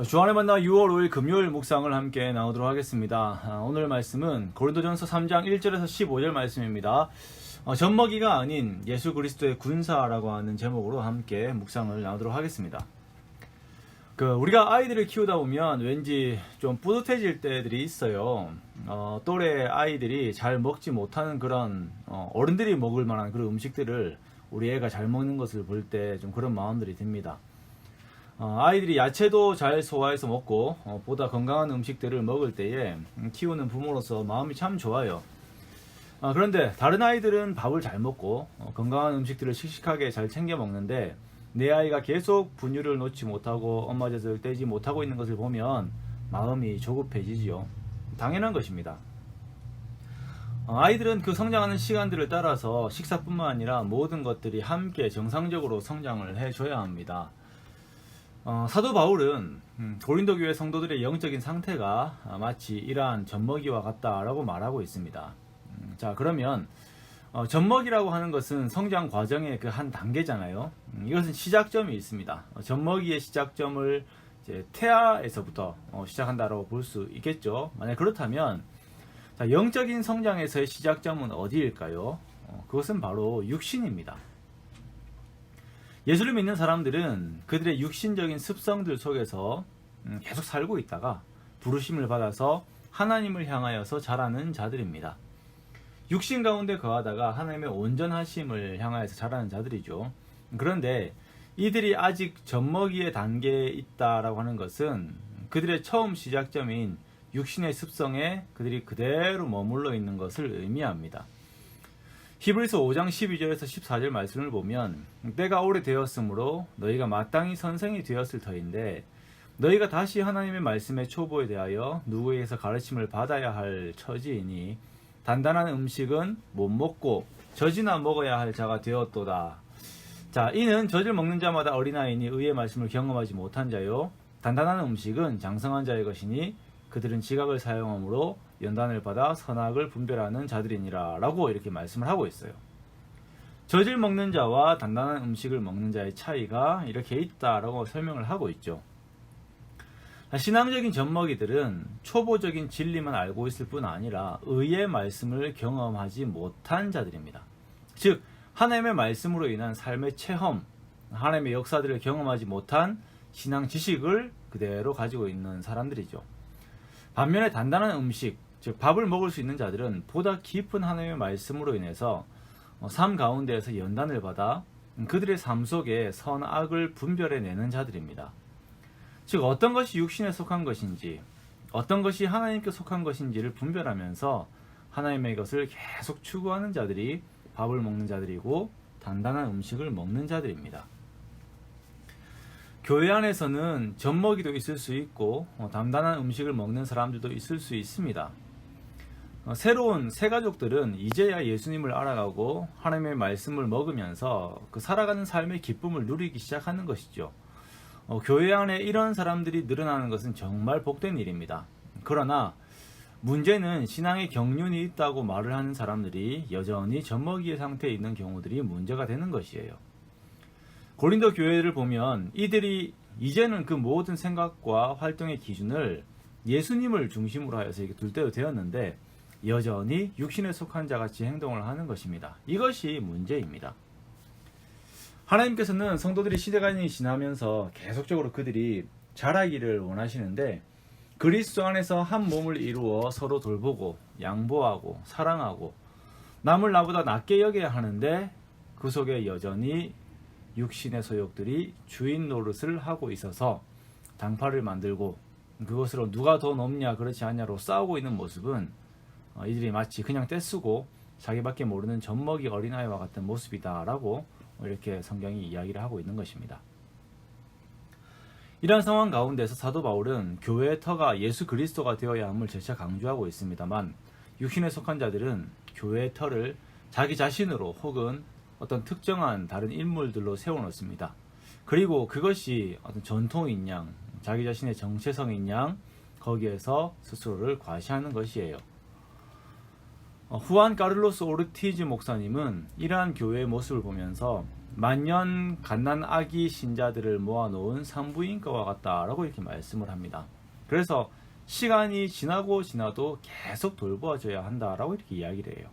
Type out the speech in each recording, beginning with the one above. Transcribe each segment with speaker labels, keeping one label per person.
Speaker 1: 주안의 만나 6월 5일 금요일 묵상을 함께 나누도록 하겠습니다. 오늘 말씀은 고린도전서 3장 1절에서 15절 말씀입니다. 젖먹이가 아닌 예수 그리스도의 군사라고 하는 제목으로 함께 묵상을 나누도록 하겠습니다. 우리가 아이들을 키우다 보면 왠지 좀 뿌듯해질 때들이 있어요. 또래 아이들이 잘 먹지 못하는 그런 어른들이 먹을 만한 그런 음식들을 우리 애가 잘 먹는 것을 볼 때 좀 그런 마음들이 듭니다. 아이들이 야채도 잘 소화해서 먹고 보다 건강한 음식들을 먹을 때에 키우는 부모로서 마음이 참 좋아요. 그런데 다른 아이들은 밥을 잘 먹고 건강한 음식들을 씩씩하게 잘 챙겨 먹는데 내 아이가 계속 분유를 놓지 못하고 엄마 젖을 떼지 못하고 있는 것을 보면 마음이 조급해지지요. 당연한 것입니다. 아이들은 그 성장하는 시간들을 따라서 식사뿐만 아니라 모든 것들이 함께 정상적으로 성장을 해줘야 합니다. 사도 바울은 고린도 교회 성도들의 영적인 상태가 마치 이러한 젖먹이와 같다라고 말하고 있습니다. 자, 그러면 젖먹이라고 하는 것은 성장 과정의 그 한 단계잖아요. 이것은 시작점이 있습니다. 젖먹이의 시작점을 이제 태아에서부터 시작한다고 볼 수 있겠죠. 만약 그렇다면 자, 영적인 성장에서의 시작점은 어디일까요? 그것은 바로 육신입니다. 예수를 믿는 사람들은 그들의 육신적인 습성들 속에서 계속 살고 있다가 부르심을 받아서 하나님을 향하여서 자라는 자들입니다. 육신 가운데 거하다가 하나님의 온전하심을 향하여서 자라는 자들이죠. 그런데 이들이 아직 젖먹이의 단계에 있다라고 하는 것은 그들의 처음 시작점인 육신의 습성에 그들이 그대로 머물러 있는 것을 의미합니다. 히브리서 5장 12절에서 14절 말씀을 보면 때가 오래되었으므로 너희가 마땅히 선생이 되었을 터인데 너희가 다시 하나님의 말씀의 초보에 대하여 누구에게서 가르침을 받아야 할 처지이니 단단한 음식은 못 먹고 젖이나 먹어야 할 자가 되었도다. 자, 이는 젖을 먹는 자마다 어린아이니 의의 말씀을 경험하지 못한 자요 단단한 음식은 장성한 자의 것이니 그들은 지각을 사용함으로 연단을 받아 선악을 분별하는 자들이니라 라고 이렇게 말씀을 하고 있어요. 젖을 먹는 자와 단단한 음식을 먹는 자의 차이가 이렇게 있다라고 설명을 하고 있죠. 신앙적인 젖먹이들은 초보적인 진리만 알고 있을 뿐 아니라 의의 말씀을 경험하지 못한 자들입니다. 즉 하나님의 말씀으로 인한 삶의 체험, 하나님의 역사들을 경험하지 못한 신앙 지식을 그대로 가지고 있는 사람들이죠. 반면에 단단한 음식, 즉 밥을 먹을 수 있는 자들은 보다 깊은 하나님의 말씀으로 인해서 삶 가운데에서 연단을 받아 그들의 삶 속에 선악을 분별해내는 자들입니다. 즉 어떤 것이 육신에 속한 것인지 어떤 것이 하나님께 속한 것인지를 분별하면서 하나님의 것을 계속 추구하는 자들이 밥을 먹는 자들이고 단단한 음식을 먹는 자들입니다. 교회 안에서는 젖먹이도 있을 수 있고 단단한 음식을 먹는 사람들도 있을 수 있습니다. 새로운 새 가족들은 이제야 예수님을 알아가고 하나님의 말씀을 먹으면서 그 살아가는 삶의 기쁨을 누리기 시작하는 것이죠. 교회 안에 이런 사람들이 늘어나는 것은 정말 복된 일입니다. 그러나 문제는 신앙의 경륜이 있다고 말을 하는 사람들이 여전히 젖먹이의 상태에 있는 경우들이 문제가 되는 것이에요. 고린도 교회를 보면 이들이 이제는 그 모든 생각과 활동의 기준을 예수님을 중심으로 하여서 이렇게 둘 때도 되었는데 여전히 육신에 속한 자같이 행동을 하는 것입니다. 이것이 문제입니다. 하나님께서는 성도들이 시대가 지나면서 계속적으로 그들이 자라기를 원하시는데 그리스도 안에서 한 몸을 이루어 서로 돌보고 양보하고 사랑하고 남을 나보다 낫게 여겨야 하는데 그 속에 여전히 육신의 소욕들이 주인 노릇을 하고 있어서 당파를 만들고 그것으로 누가 더 높냐 그렇지 않냐로 싸우고 있는 모습은 이들이 마치 그냥 떼쓰고 자기밖에 모르는 젖먹이 어린아이와 같은 모습이다라고 이렇게 성경이 이야기를 하고 있는 것입니다. 이러한 상황 가운데서 사도 바울은 교회의 터가 예수 그리스도가 되어야 함을 재차 강조하고 있습니다만 육신에 속한 자들은 교회의 터를 자기 자신으로 혹은 어떤 특정한 다른 인물들로 세워놓습니다. 그리고 그것이 어떤 전통인 양, 자기 자신의 정체성인 양 거기에서 스스로를 과시하는 것이에요. 후안 카를로스 오르티즈 목사님은 이러한 교회의 모습을 보면서 만년 갓난 아기 신자들을 모아놓은 산부인과와 같다라고 이렇게 말씀을 합니다. 그래서 시간이 지나도 계속 돌보아줘야 한다라고 이렇게 이야기를 해요.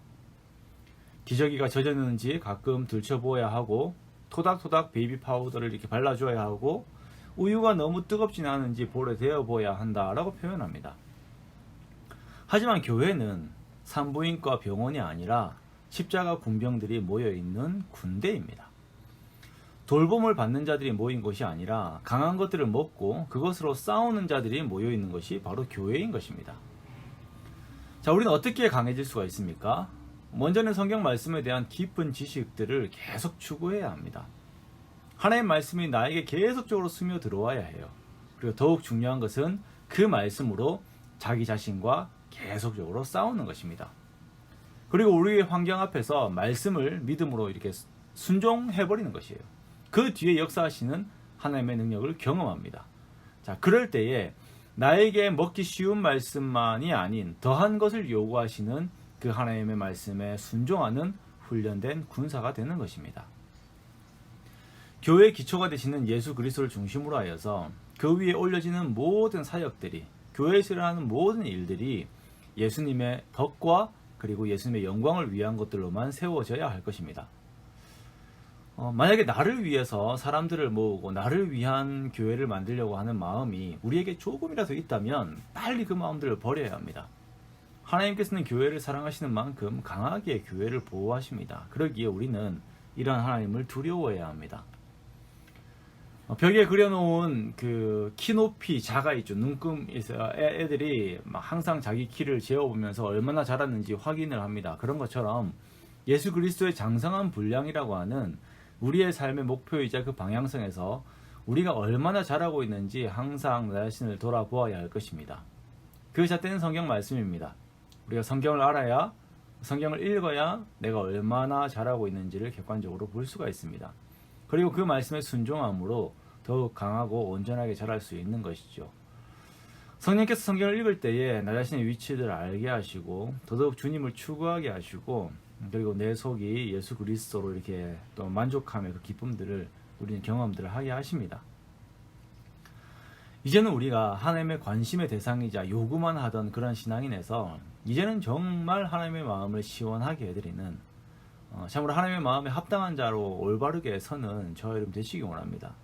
Speaker 1: 기저귀가 젖었는지 가끔 들춰보아야 하고, 토닥토닥 베이비 파우더를 이렇게 발라줘야 하고, 우유가 너무 뜨겁진 않은지 볼에 데워보아야 한다라고 표현합니다. 하지만 교회는 산부인과 병원이 아니라 십자가 군병들이 모여있는 군대입니다. 돌봄을 받는 자들이 모인 곳이 아니라 강한 것들을 먹고 그것으로 싸우는 자들이 모여있는 것이 바로 교회인 것입니다. 자, 우리는 어떻게 강해질 수가 있습니까? 먼저는 성경 말씀에 대한 깊은 지식들을 계속 추구해야 합니다. 하나님의 말씀이 나에게 계속적으로 스며 들어와야 해요. 그리고 더욱 중요한 것은 그 말씀으로 자기 자신과 계속적으로 싸우는 것입니다. 그리고 우리의 환경 앞에서 말씀을 믿음으로 이렇게 순종해버리는 것이에요. 그 뒤에 역사하시는 하나님의 능력을 경험합니다. 자, 그럴 때에 나에게 먹기 쉬운 말씀만이 아닌 더한 것을 요구하시는 그 하나님의 말씀에 순종하는 훈련된 군사가 되는 것입니다. 교회의 기초가 되시는 예수 그리스도를 중심으로 하여서 그 위에 올려지는 모든 사역들이, 교회에서 일어나는 모든 일들이 예수님의 덕과 그리고 예수님의 영광을 위한 것들로만 세워져야 할 것입니다. 만약에 나를 위해서 사람들을 모으고 나를 위한 교회를 만들려고 하는 마음이 우리에게 조금이라도 있다면 빨리 그 마음들을 버려야 합니다. 하나님께서는 교회를 사랑하시는 만큼 강하게 교회를 보호하십니다. 그러기에 우리는 이러한 하나님을 두려워해야 합니다. 벽에 그려놓은 그 키 높이 자가 있죠. 눈금에서 애들이 막 항상 자기 키를 재어보면서 얼마나 자랐는지 확인을 합니다. 그런 것처럼 예수 그리스도의 장성한 분량이라고 하는 우리의 삶의 목표이자 그 방향성에서 우리가 얼마나 자라고 있는지 항상 나 자신을 돌아보아야 할 것입니다. 그 잣대는 성경 말씀입니다. 우리가 성경을 알아야, 성경을 읽어야 내가 얼마나 자라고 있는지를 객관적으로 볼 수가 있습니다. 그리고 그 말씀에 순종함으로 더욱 강하고 온전하게 자랄 수 있는 것이죠. 성령께서 성경을 읽을 때에 나 자신의 위치를 알게 하시고 더더욱 주님을 추구하게 하시고, 그리고 내 속이 예수 그리스도로 이렇게 또 만족함의 그 기쁨들을, 우리는 경험들을 하게 하십니다. 이제는 우리가 하나님의 관심의 대상이자 요구만 하던 그런 신앙인에서 이제는 정말 하나님의 마음을 시원하게 해드리는, 참으로 하나님의 마음에 합당한 자로 올바르게 서는 저와 여러분 되시기 원합니다.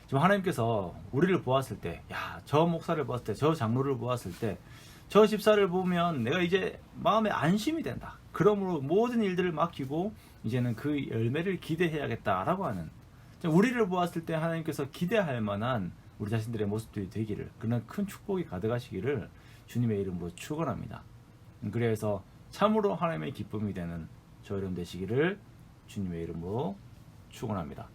Speaker 1: 지금 하나님께서 우리를 보았을 때, 야, 저 목사를 보았을 때, 저 장로를 보았을 때, 저 집사를 보면 내가 이제 마음에 안심이 된다. 그러므로 모든 일들을 맡기고 이제는 그 열매를 기대해야겠다라고 하는, 우리를 보았을 때 하나님께서 기대할 만한 우리 자신들의 모습들이 되기를, 그런 큰 축복이 가득하시기를 주님의 이름으로 축원합니다. 그래서 참으로 하나님의 기쁨이 되는 저 여러분 되시기를 주님의 이름으로 축원합니다.